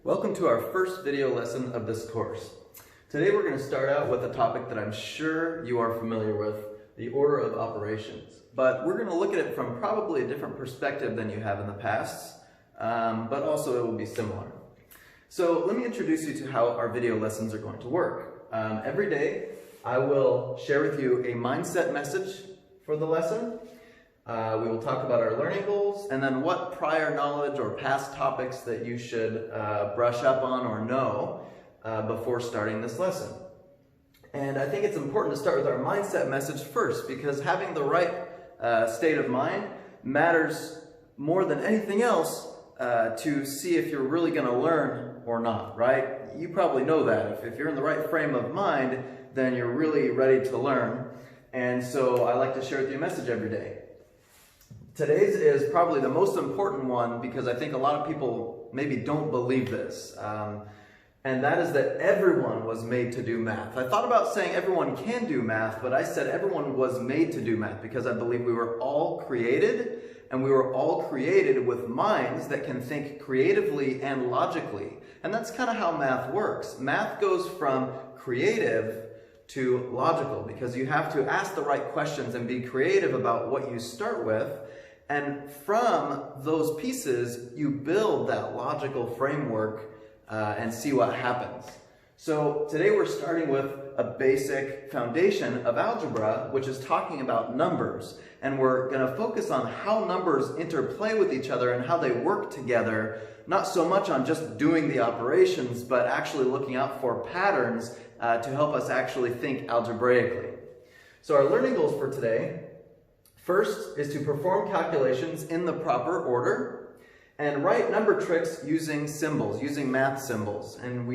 Welcome to our first video lesson of this course. Today we're going to start out with a topic that I'm sure you are familiar with, the order of operations. But we're going to look at it from probably a different perspective than you have in the past, but also it will be similar. So let me introduce you to how our video lessons are going to work. Every day I will share with you a mindset message for the lesson. We will talk about our learning goals and then what prior knowledge or past topics that you should brush up on or know before starting this lesson. And I think it's important to start with our mindset message first, because having the right state of mind matters more than anything else to see if you're really going to learn or not, right? You probably know that. If you're in the right frame of mind, then you're really ready to learn. And so I like to share with you a message every day. Today's is probably the most important one because I think a lot of people maybe don't believe this. And that is that everyone was made to do math. I thought about saying everyone can do math, but I said everyone was made to do math because I believe we were all created, and we were all created with minds that can think creatively and logically. And that's kind of how math works. Math goes from creative to logical because you have to ask the right questions and be creative about what you start with. And from those pieces, you build that logical framework and see what happens. So today we're starting with a basic foundation of algebra, which is talking about numbers. And we're going to focus on how numbers interplay with each other and how they work together, not so much on just doing the operations, but actually looking out for patterns to help us actually think algebraically. So our learning goals for today: first is to perform calculations in the proper order and write number tricks using symbols, using math symbols. And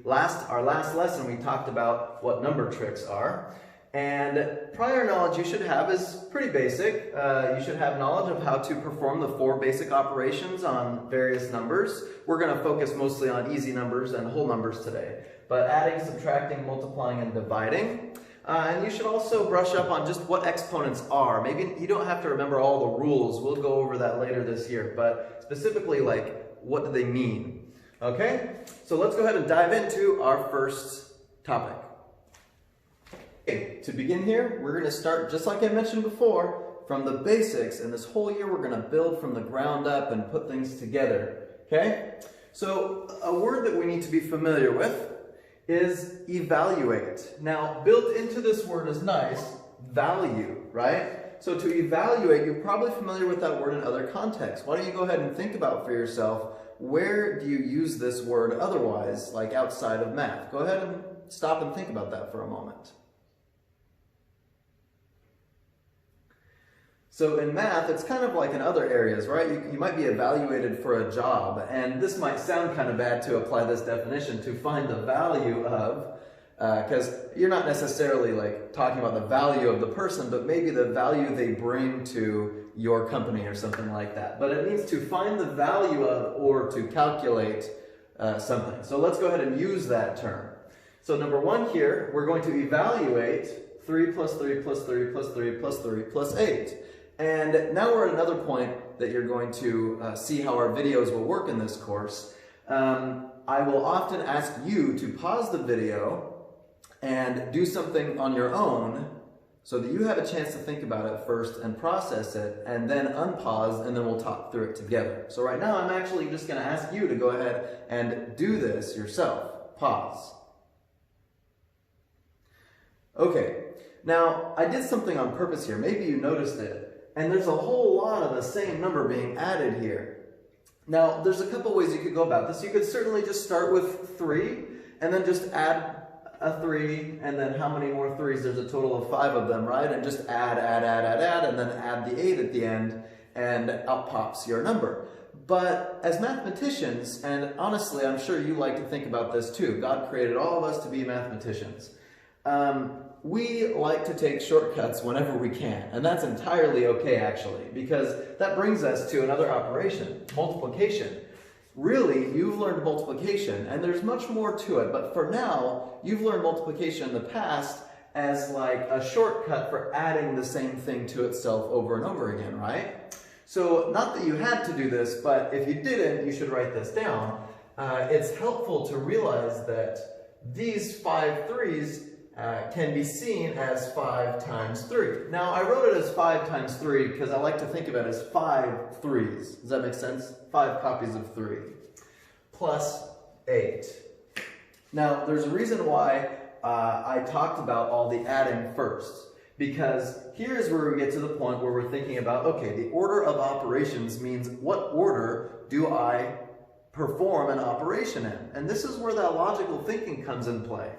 our last lesson we talked about what number tricks are. And prior knowledge you should have is pretty basic. You should have knowledge of how to perform the 4 basic operations on various numbers. We're going to focus mostly on easy numbers and whole numbers today. But adding, subtracting, multiplying, and dividing. And you should also brush up on just what exponents are. Maybe you don't have to remember all the rules. We'll go over that later this year. But specifically, like, what do they mean? Okay? So let's go ahead and dive into our first topic. Okay, to begin here, we're going to start, just like I mentioned before, from the basics. And this whole year, we're going to build from the ground up and put things together. Okay? So a word that we need to be familiar with is evaluate. Now, built into this word is nice, value, right? So to evaluate, you're probably familiar with that word in other contexts. Why don't you go ahead and think about for yourself, where do you use this word otherwise, like outside of math? Go ahead and stop and think about that for a moment. So in math, it's kind of like in other areas, right? You might be evaluated for a job, and this might sound kind of bad to apply this definition to find the value of, because you're not necessarily like talking about the value of the person, but maybe the value they bring to your company or something like that. But it means to find the value of or to calculate something. So let's go ahead and use that term. So number 1 here, we're going to evaluate 3 plus 3 plus 3 plus 3 plus 3 plus 8. And now we're at another point that you're going to see how our videos will work in this course. I will often ask you to pause the video and do something on your own so that you have a chance to think about it first and process it, and then unpause, and then we'll talk through it together. So right now I'm actually just going to ask you to go ahead and do this yourself. Pause. Okay, now I did something on purpose here. Maybe you noticed it. And there's a whole lot of the same number being added here. Now, there's a couple ways you could go about this. You could certainly just start with 3, and then just add a 3, and then how many more 3s? There's a total of 5 of them, right? And just add, and then add the 8 at the end, and out pops your number. But as mathematicians, and honestly, I'm sure you like to think about this too. God created all of us to be mathematicians. We like to take shortcuts whenever we can, and that's entirely okay actually, because that brings us to another operation, multiplication. Really, you've learned multiplication, and there's much more to it, but for now, you've learned multiplication in the past as like a shortcut for adding the same thing to itself over and over again, right? So, not that you had to do this, but if you didn't, you should write this down. it's helpful to realize that these 5 3s can be seen as 5 times 3. Now, I wrote it as 5 times 3 because I like to think of it as 5 3s. Does that make sense? 5 copies of 3 plus 8. Now, there's a reason why I talked about all the adding first. Because here's where we get to the point where we're thinking about, okay, the order of operations means what order do I perform an operation in? And this is where that logical thinking comes in play.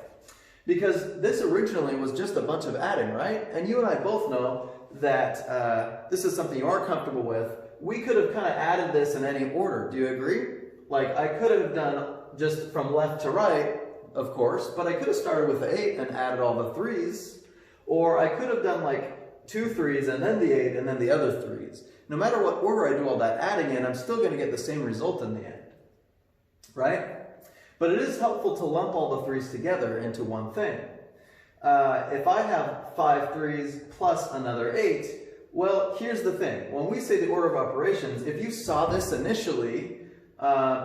Because this originally was just a bunch of adding, right? And you and I both know that this is something you are comfortable with. We could have kind of added this in any order. Do you agree? Like, I could have done just from left to right, of course, but I could have started with the 8 and added all the 3s. Or I could have done like 2 3s and then the 8 and then the other 3s. No matter what order I do all that adding in, I'm still going to get the same result in the end. Right? But it is helpful to lump all the 3s together into one thing. If I have 5 3s plus another 8, well, here's the thing. When we say the order of operations, if you saw this initially,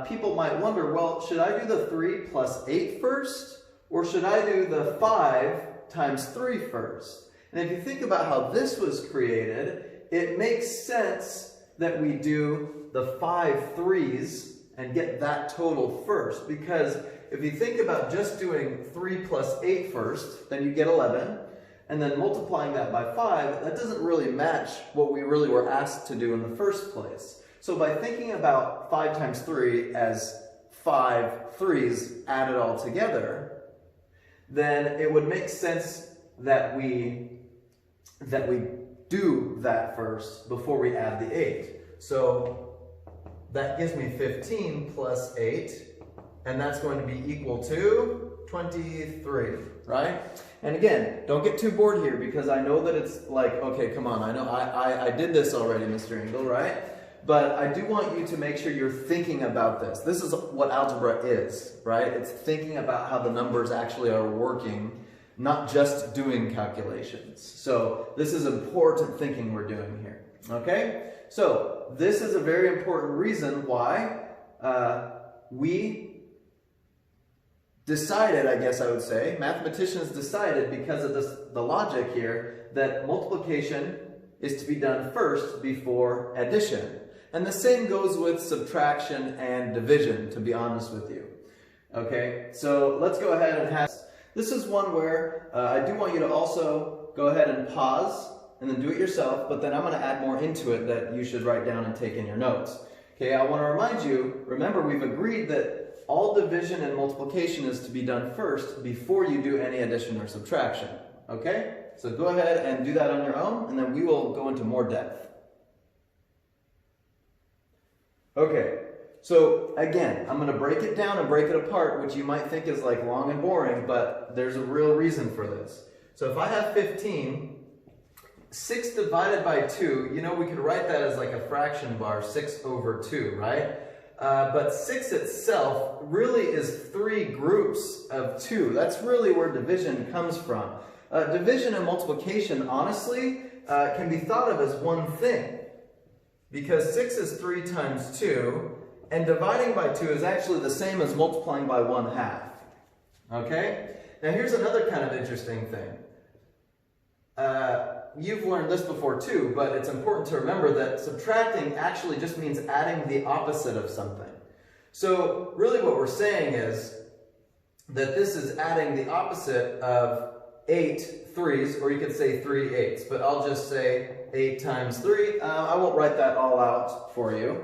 people might wonder, well, should I do the 3 plus 8 first? Or should I do the 5 times 3 first? And if you think about how this was created, it makes sense that we do the 5 3s and get that total first. Because if you think about just doing 3 plus 8 first, then you get 11. And then multiplying that by 5, that doesn't really match what we really were asked to do in the first place. So by thinking about 5 times 3 as 5 3s added all together, then it would make sense that we do that first before we add the 8. So that gives me 15 plus 8, and that's going to be equal to 23, right? And again, don't get too bored here, because I know that it's like, okay, come on, I know I did this already, Mr. Engel, right? But I do want you to make sure you're thinking about this. This is what algebra is, right? It's thinking about how the numbers actually are working, not just doing calculations. So this is important thinking we're doing here, okay? So this is a very important reason why we decided, I guess I would say, mathematicians decided, because of the logic here, that multiplication is to be done first before addition. And the same goes with subtraction and division, to be honest with you. Okay, so let's go ahead and have, this is one where I do want you to also go ahead and pause and then do it yourself, but then I'm going to add more into it that you should write down and take in your notes. Okay, I want to remind you, remember we've agreed that all division and multiplication is to be done first before you do any addition or subtraction. Okay, so go ahead and do that on your own, and then we will go into more depth. Okay, so again, I'm going to break it down and break it apart, which you might think is like long and boring, but there's a real reason for this. So if I have 15, 6 divided by 2, you know, we could write that as like a fraction bar, 6 over 2, right? But 6 itself really is 3 groups of 2. That's really where division comes from. Division and multiplication, honestly, can be thought of as one thing. Because 6 is 3 times 2, and dividing by 2 is actually the same as multiplying by 1/2. Okay? Now here's another kind of interesting thing. You've learned this before too, but it's important to remember that subtracting actually just means adding the opposite of something. So really what we're saying is that this is adding the opposite of 8 3s, or you could say 3 8s, but I'll just say 8 times 3. I won't write that all out for you.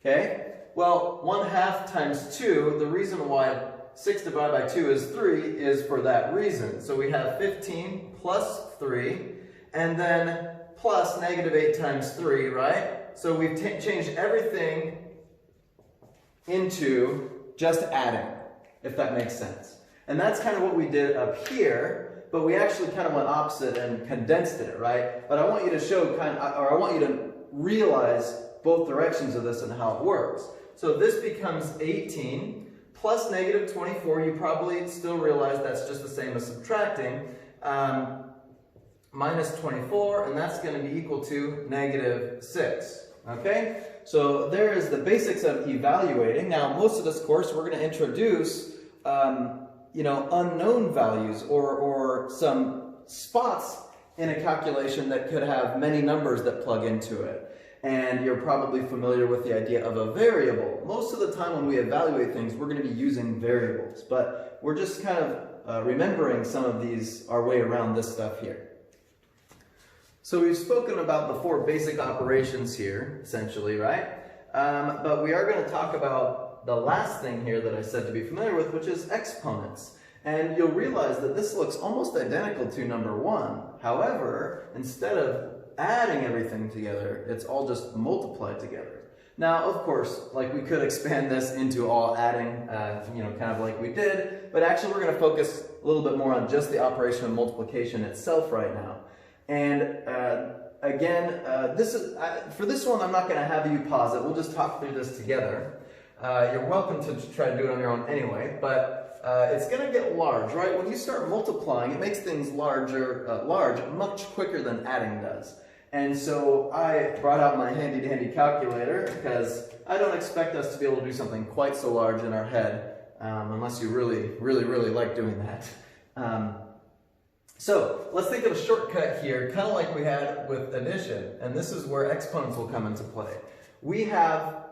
Okay? Well, 1/2 times 2, the reason why 6 divided by 2 is 3 is for that reason. So we have 15 plus 3, and then plus negative 8 times 3, right? So we've changed everything into just adding, if that makes sense. And that's kind of what we did up here, but we actually kind of went opposite and condensed it, right? But I want you to show I want you to realize both directions of this and how it works. So this becomes 18 plus negative 24. You probably still realize that's just the same as subtracting. Minus 24, and that's going to be equal to negative 6. Okay? So there is the basics of evaluating. Now, most of this course, we're going to introduce, unknown values or some spots in a calculation that could have many numbers that plug into it. And you're probably familiar with the idea of a variable. Most of the time when we evaluate things, we're going to be using variables, but we're just kind of remembering some of these, our way around this stuff here. So we've spoken about the 4 basic operations here, essentially, right? But we are going to talk about the last thing here that I said to be familiar with, which is exponents. And you'll realize that this looks almost identical to number 1. However, instead of adding everything together, it's all just multiplied together. Now, of course, like we could expand this into all adding, kind of like we did, but actually we're going to focus a little bit more on just the operation of multiplication itself right now. And again, for this one, I'm not going to have you pause it. We'll just talk through this together. You're welcome to try to do it on your own anyway, but it's going to get large, right? When you start multiplying, it makes things large much quicker than adding does. And so I brought out my handy-dandy calculator because I don't expect us to be able to do something quite so large in our head unless you really like doing that. So let's think of a shortcut here, kind of like we had with addition, and this is where exponents will come into play. We have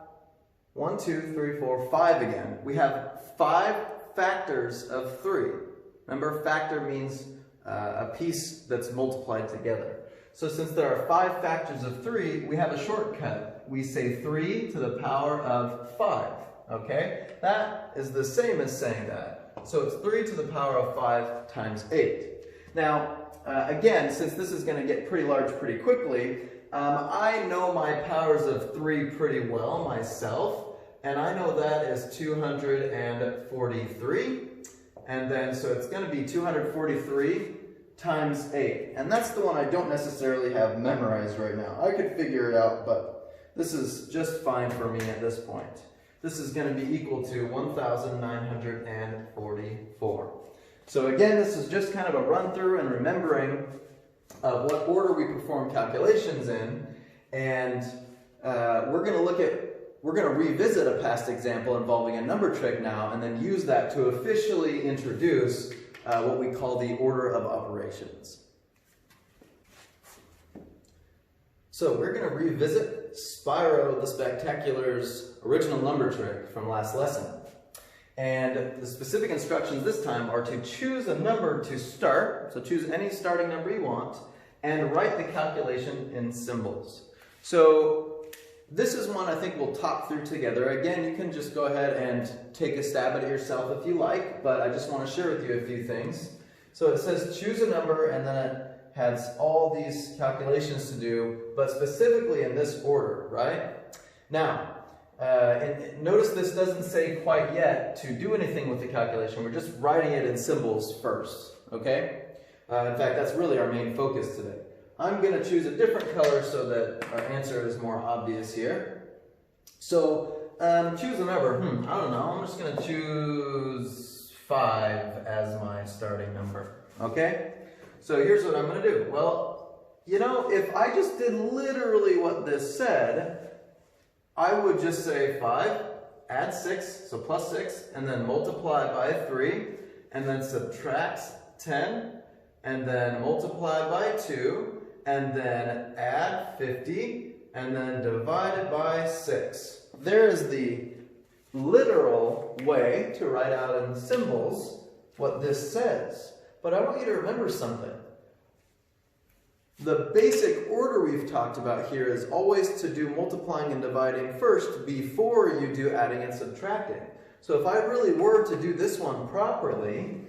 1, 2, 3, 4, 5 again. We have 5 factors of 3. Remember, factor means a piece that's multiplied together. So since there are 5 factors of 3, we have a shortcut. We say 3 to the power of 5, okay? That is the same as saying that. So it's 3 to the power of 5 times 8. Now, again, since this is going to get pretty large pretty quickly, I know my powers of 3 pretty well myself, and I know that is 243, and then so it's going to be 243 times 8, and that's the one I don't necessarily have memorized right now. I could figure it out, but this is just fine for me at this point. This is going to be equal to 1,944. So again, this is just kind of a run through and remembering of what order we perform calculations in, and we're going to revisit a past example involving a number trick now, and then use that to officially introduce what we call the order of operations. So we're going to revisit Spyro the Spectacular's original number trick from last lesson. And the specific instructions this time are to choose a number to start, so choose any starting number you want, and write the calculation in symbols. So this is one I think we'll talk through together. Again, you can just go ahead and take a stab at it yourself if you like, but I just want to share with you a few things. So it says choose a number, and then it has all these calculations to do, but specifically in this order, right? Now, and notice this doesn't say quite yet to do anything with the calculation. We're just writing it in symbols first, okay? In fact, that's really our main focus today. I'm going to choose a different color so that our answer is more obvious here. So, choose a number. I don't know. I'm just going to choose 5 as my starting number, okay? So here's what I'm going to do. Well, if I just did literally what this said, I would just say 5, add 6, so plus 6, and then multiply by 3, and then subtract 10, and then multiply by 2, and then add 50, and then divide it by 6. There is the literal way to write out in symbols what this says. But I want you to remember something. The basic order we've talked about here is always to do multiplying and dividing first before you do adding and subtracting. So if I really were to do this one properly,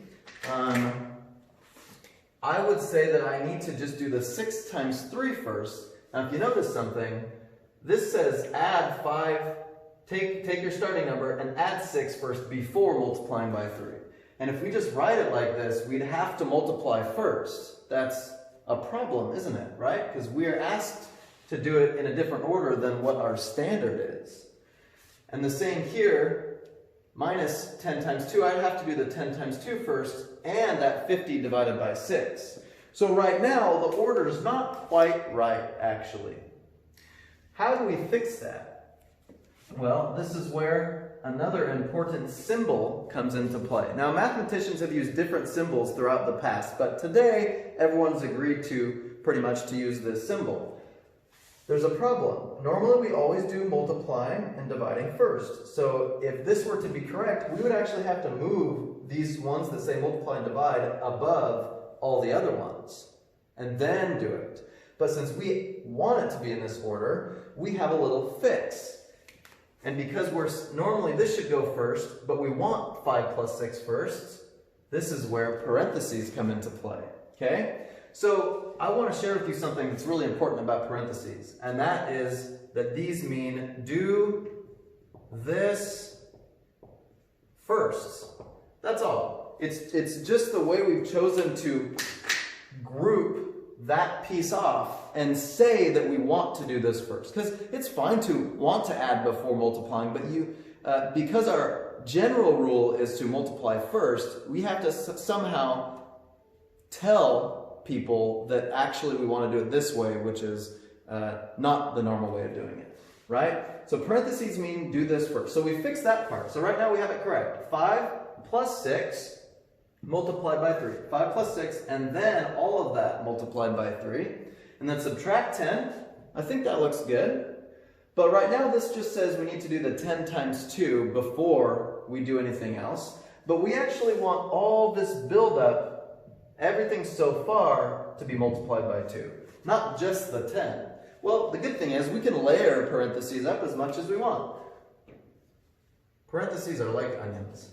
I would say that I need to just do the 6 times 3 first. Now if you notice something, this says add 5, take your starting number and add 6 first before multiplying by 3. And if we just write it like this, we'd have to multiply first. That's a problem, isn't it, right? Because we're asked to do it in a different order than what our standard is. And the same here, minus 10 times 2, I'd have to do the 10 times 2 first, and that 50 divided by 6. So right now, the order is not quite right, actually. How do we fix that? Well, this is where another important symbol comes into play. Now, mathematicians have used different symbols throughout the past, but today everyone's agreed to pretty much to use this symbol. There's a problem. Normally we always do multiplying and dividing first. So if this were to be correct, we would actually have to move these ones that say multiply and divide above all the other ones and then do it. But since we want it to be in this order, we have a little fix. And because normally this should go first, but we want 5 plus 6 first, this is where parentheses come into play. Okay? So I want to share with you something that's really important about parentheses, and that is that these mean do this first. That's all. It's just the way we've chosen to group that piece off and say that we want to do this first. Because it's fine to want to add before multiplying, but because our general rule is to multiply first, we have to somehow tell people that actually we want to do it this way, which is not the normal way of doing it, right? So parentheses mean do this first. So we fixed that part. So right now we have it correct. 5 plus 6 multiplied by 3. 5 plus 6, and then all of that multiplied by 3. And then subtract 10. I think that looks good. But right now this just says we need to do the 10 times 2 before we do anything else. But we actually want all this buildup, everything so far, to be multiplied by 2. Not just the 10. Well, the good thing is we can layer parentheses up as much as we want. Parentheses are like onions.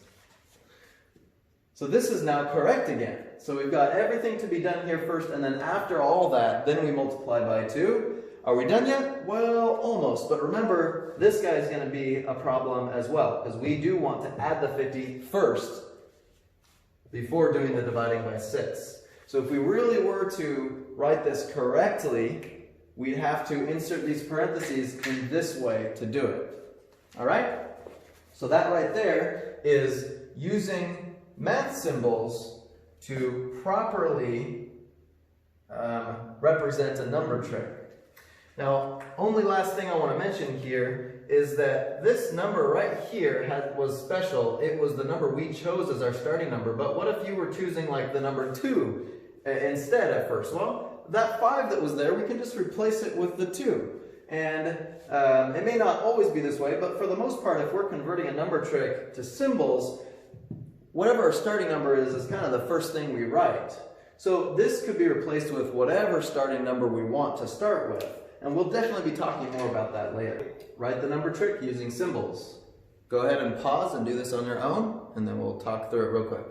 So this is now correct again. So we've got everything to be done here first, and then after all that, then we multiply by 2. Are we done yet? Well, almost. But remember, this guy is going to be a problem as well, because we do want to add the 50 first before doing the dividing by 6. So if we really were to write this correctly, we'd have to insert these parentheses in this way to do it. All right? So that right there is using math symbols to properly represent a number trick. Now, only last thing I want to mention here is that this number right here was special. It was the number we chose as our starting number, but what if you were choosing like the number 2 instead at first? Well, that 5 that was there, we can just replace it with the 2. And it may not always be this way, but for the most part, if we're converting a number trick to symbols, whatever our starting number is kind of the first thing we write. So this could be replaced with whatever starting number we want to start with. And we'll definitely be talking more about that later. Write the number trick using symbols. Go ahead and pause and do this on your own, and then we'll talk through it real quick.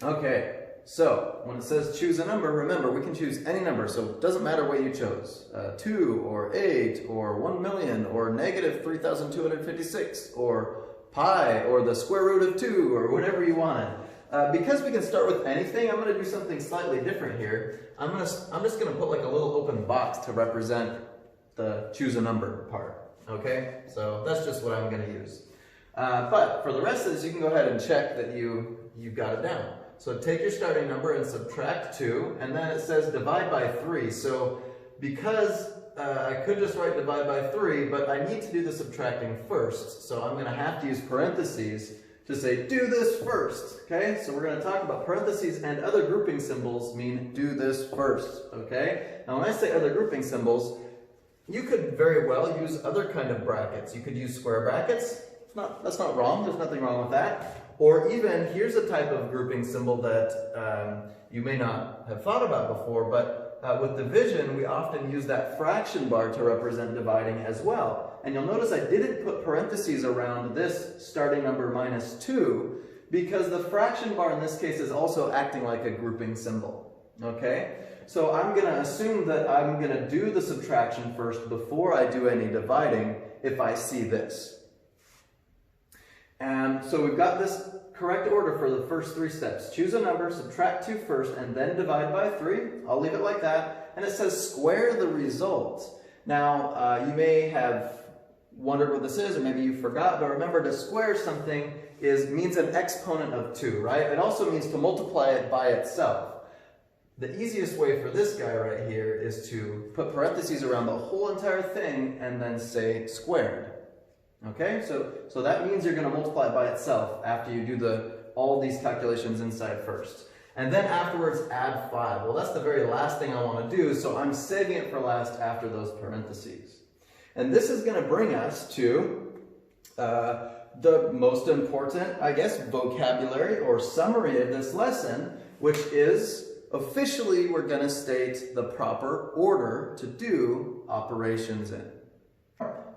Okay, so when it says choose a number, remember we can choose any number, so it doesn't matter what you chose. 2 or 8 or 1,000,000 or negative 3,256 or pi or the square root of 2 or whatever you wanted. Because we can start with anything, I'm going to do something slightly different here. I'm just going to put like a little open box to represent the choose a number part. Okay, so that's just what I'm going to use. But for the rest of this, you can go ahead and check that you got it down. So take your starting number and subtract 2, and then it says divide by 3. So because I could just write divide by 3, but I need to do the subtracting first. So I'm going to have to use parentheses to say do this first. Okay, so we're going to talk about parentheses and other grouping symbols mean do this first. Okay, now when I say other grouping symbols, you could very well use other kind of brackets. You could use square brackets. That's not wrong. There's nothing wrong with that. Or even, here's a type of grouping symbol that you may not have thought about before, but with division, we often use that fraction bar to represent dividing as well. And you'll notice I didn't put parentheses around this starting number minus 2, because the fraction bar in this case is also acting like a grouping symbol. Okay? So I'm going to assume that I'm going to do the subtraction first before I do any dividing if I see this. And so we've got this correct order for the first 3 steps. Choose a number, subtract 2 first, and then divide by 3. I'll leave it like that. And it says square the result. Now, you may have wondered what this is, or maybe you forgot, but remember to square something means an exponent of 2, right? It also means to multiply it by itself. the easiest way for this guy right here is to put parentheses around the whole entire thing and then say squared. Okay, so that means you're going to multiply it by itself after you do all these calculations inside first. And then afterwards add 5. Well, that's the very last thing I want to do, so I'm saving it for last after those parentheses. And this is going to bring us to the most important, I guess, vocabulary or summary of this lesson, which is officially we're going to state the proper order to do operations in.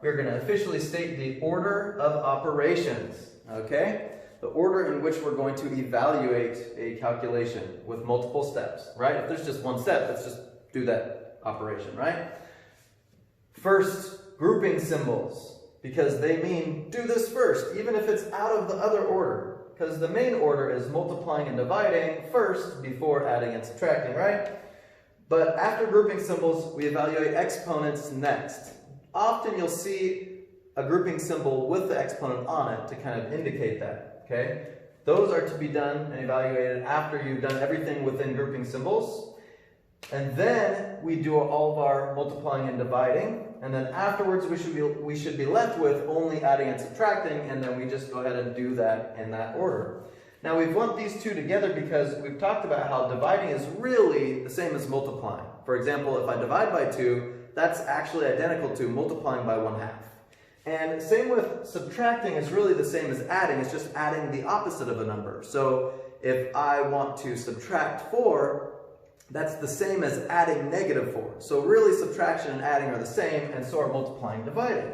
We're going to officially state the order of operations, okay? The order in which we're going to evaluate a calculation with multiple steps, right? If there's just one step, let's just do that operation, right? First, grouping symbols, because they mean do this first, even if it's out of the other order, because the main order is multiplying and dividing first before adding and subtracting, right? But after grouping symbols, we evaluate exponents next. Often you'll see a grouping symbol with the exponent on it to kind of indicate that, okay? Those are to be done and evaluated after you've done everything within grouping symbols. And then we do all of our multiplying and dividing. And then afterwards we should be left with only adding and subtracting, and then we just go ahead and do that in that order. Now we've lumped these two together because we've talked about how dividing is really the same as multiplying. For example, if I divide by 2, that's actually identical to multiplying by 1/2. And same with subtracting is really the same as adding, it's just adding the opposite of a number. So if I want to subtract 4, that's the same as adding -4. So really subtraction and adding are the same, and so are multiplying and dividing.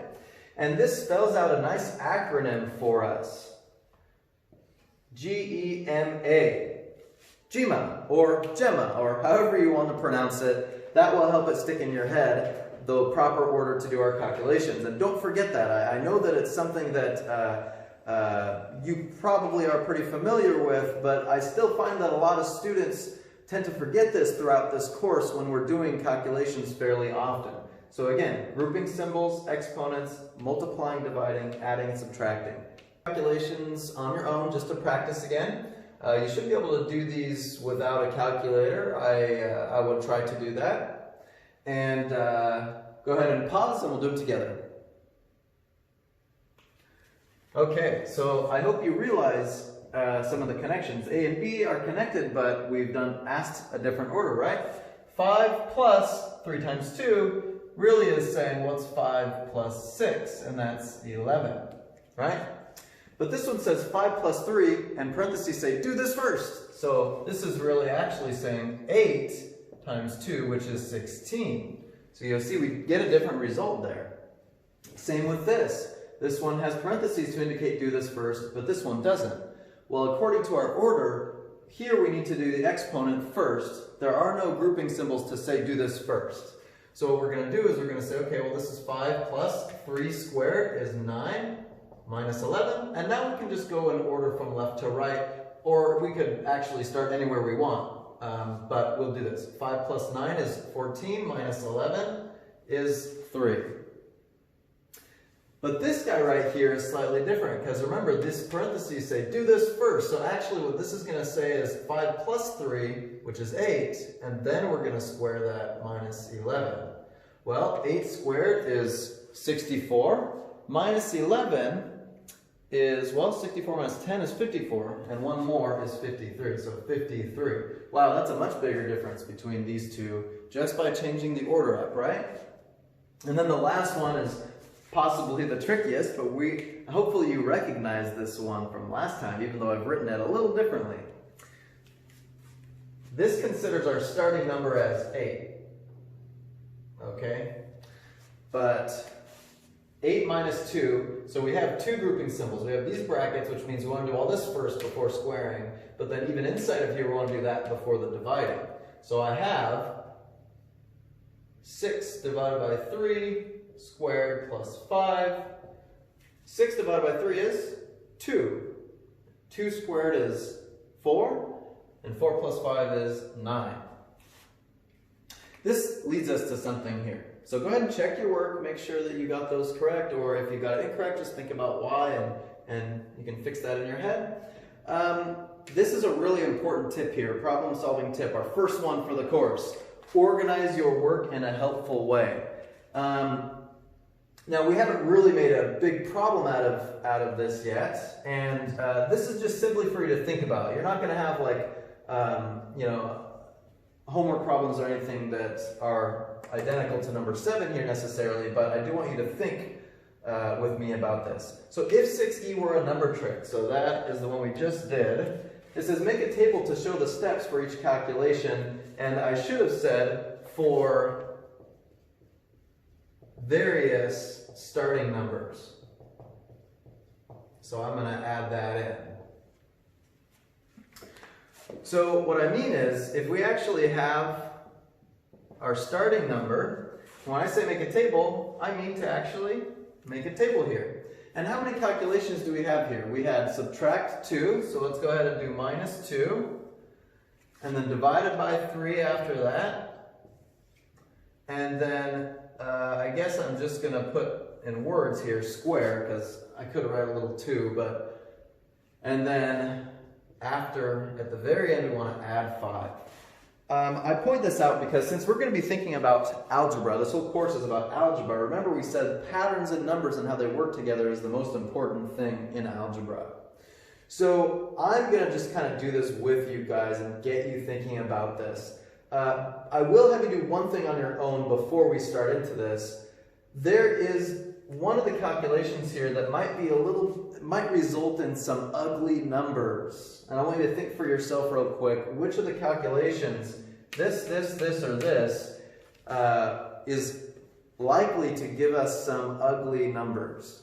And this spells out a nice acronym for us. G-E-M-A. GEMA, or GEMA, or however you want to pronounce it. That will help it stick in your head, the proper order to do our calculations. And don't forget that. I know that it's something that you probably are pretty familiar with, but I still find that a lot of students tend to forget this throughout this course when we're doing calculations fairly often. So again, grouping symbols, exponents, multiplying, dividing, adding, and subtracting. Calculations on your own, just to practice again. You should be able to do these without a calculator. I would try to do that. And go ahead and pause and we'll do it together. Okay, so I hope you realize some of the connections. A and B are connected, but we've asked a different order, right? 5 plus 3 times 2 really is saying what's 5 plus 6, and that's 11, right? But this one says 5 plus 3, and parentheses say do this first. So this is really actually saying 8 times 2, which is 16. So you'll see we get a different result there. Same with this. This one has parentheses to indicate do this first, but this one doesn't. Well, according to our order, here we need to do the exponent first. There are no grouping symbols to say do this first. So what we're going to do is we're going to say, okay, well this is 5 plus 3 squared is 9 minus 11. And now we can just go in order from left to right, or we could actually start anywhere we want. But we'll do this. 5 plus 9 is 14 minus 11 is 3. But this guy right here is slightly different, because remember, these parentheses say do this first. So actually what this is going to say is 5 plus 3, which is 8, and then we're going to square that minus 11. Well, 8 squared is 64, minus 11 is, well, 64 minus 10 is 54, and one more is 53, so 53. Wow, that's a much bigger difference between these two just by changing the order up, right? And then the last one is possibly the trickiest, but hopefully you recognize this one from last time, even though I've written it a little differently. This considers our starting number as 8, okay? But 8 minus 2, so we have two grouping symbols. We have these brackets, which means we want to do all this first before squaring, but then even inside of here we want to do that before the dividing. So I have 6 divided by 3 squared plus 5. 6 divided by 3 is 2. 2 squared is 4, and 4 plus 5 is 9. This leads us to something here. So go ahead and check your work, make sure that you got those correct, or if you got it incorrect, just think about why, and you can fix that in your head. this is a really important tip here, problem solving tip, our first one for the course. Organize your work in a helpful way. Now we haven't really made a big problem out of this yet, and this is just simply for you to think about. You're not going to have homework problems or anything that are identical to number 7 here necessarily, but I do want you to think with me about this. So if 6e were a number trick, so that is the one we just did, it says make a table to show the steps for each calculation, and I should have said for various starting numbers. So I'm going to add that in. So what I mean is, if we actually have our starting number, when I say make a table, I mean to actually make a table here. And how many calculations do we have here? We had subtract 2, so let's go ahead and do minus 2, and then divided by 3 after that, and then I guess I'm just going to put in words here square, because I could write a little 2, and then after, at the very end, we want to add 5. I point this out because since we're going to be thinking about algebra, this whole course is about algebra. Remember we said patterns in numbers and how they work together is the most important thing in algebra. So I'm going to just kind of do this with you guys and get you thinking about this. I will have you do one thing on your own before we start into this. There is one of the calculations here that might result in some ugly numbers. And I want you to think for yourself real quick, which of the calculations, this, or this, is likely to give us some ugly numbers?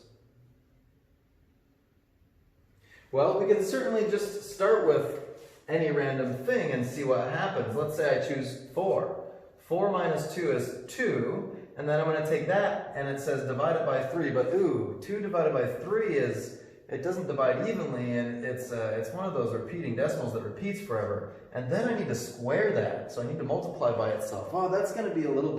Well, we can certainly just start with any random thing and see what happens. Let's say I choose 4. 4 minus 2 is 2. And then I'm going to take that, and it says divide it by 3, but ooh, 2 divided by 3 it doesn't divide evenly, and it's one of those repeating decimals that repeats forever. And then I need to square that, so I need to multiply by itself. Oh, that's going to be a little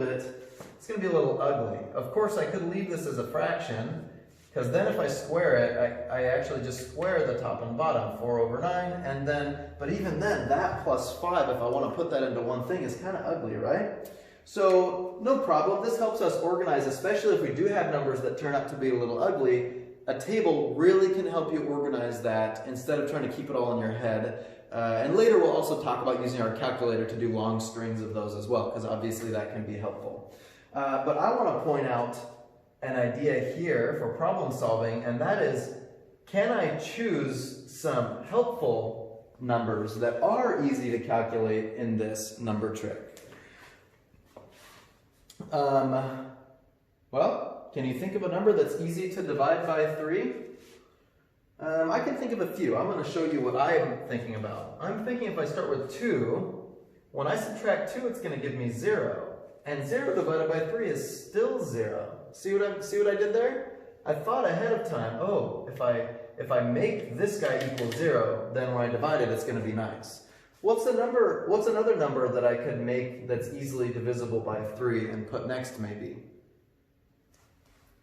ugly. Of course, I could leave this as a fraction, because then if I square it, I actually just square the top and bottom, 4 over 9, and then, but even then, that plus 5, if I want to put that into one thing, is kind of ugly, right? So, no problem. This helps us organize, especially if we do have numbers that turn out to be a little ugly. A table really can help you organize that instead of trying to keep it all in your head. And later we'll also talk about using our calculator to do long strings of those as well, because obviously that can be helpful. But I want to point out an idea here for problem solving, and that is, can I choose some helpful numbers that are easy to calculate in this number trick? Well, can you think of a number that's easy to divide by 3? I can think of a few. I'm going to show you what I'm thinking about. I'm thinking if I start with 2, when I subtract 2, it's going to give me 0. And 0 divided by 3 is still 0. See what I did there? I thought ahead of time, oh, if I make this guy equal 0, then when I divide it, it's going to be nice. What's another number that I could make that's easily divisible by 3 and put next maybe?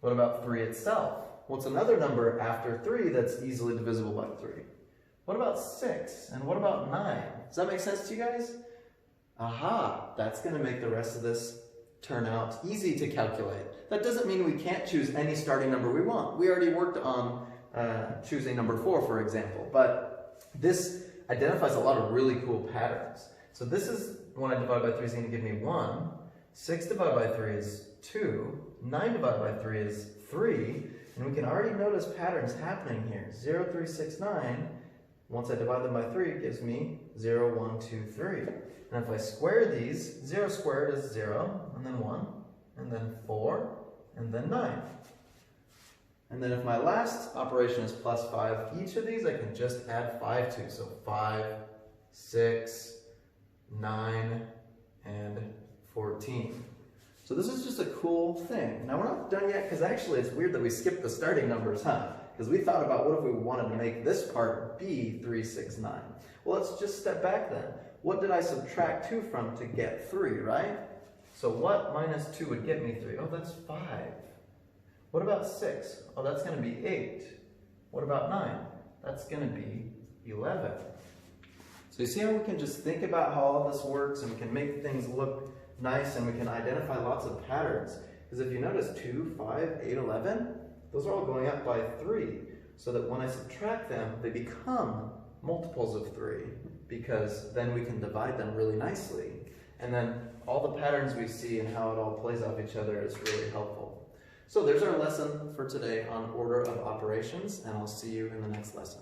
What about 3 itself? What's another number after 3 that's easily divisible by 3? What about 6? And what about 9? Does that make sense to you guys? Aha, that's going to make the rest of this turn out easy to calculate. That doesn't mean we can't choose any starting number we want. We already worked on choosing number 4, for example, but this identifies a lot of really cool patterns. So this is, when I divide by 3, is going to give me 1. 6 divided by 3 is 2. 9 divided by 3 is 3. And we can already notice patterns happening here. 0, 3, 6, 9. Once I divide them by 3, it gives me 0, 1, 2, 3. And if I square these, 0 squared is 0, and then 1, and then 4, and then 9. And then if my last operation is plus 5, each of these I can just add 5 to. So 5, 6, 9, and 14. So this is just a cool thing. Now we're not done yet, because actually it's weird that we skipped the starting numbers, huh? Because we thought about what if we wanted to make this part be 3, 6, 9. Well, let's just step back then. What did I subtract 2 from to get 3, right? So what minus 2 would get me 3? Oh, that's 5. What about 6? Oh, that's going to be 8. What about 9? That's going to be 11. So you see how we can just think about how all this works, and we can make things look nice, and we can identify lots of patterns. Because if you notice 2, 5, 8, 11, those are all going up by 3. So that when I subtract them, they become multiples of 3, because then we can divide them really nicely. And then all the patterns we see and how it all plays off each other is really helpful. So there's our lesson for today on order of operations, and I'll see you in the next lesson.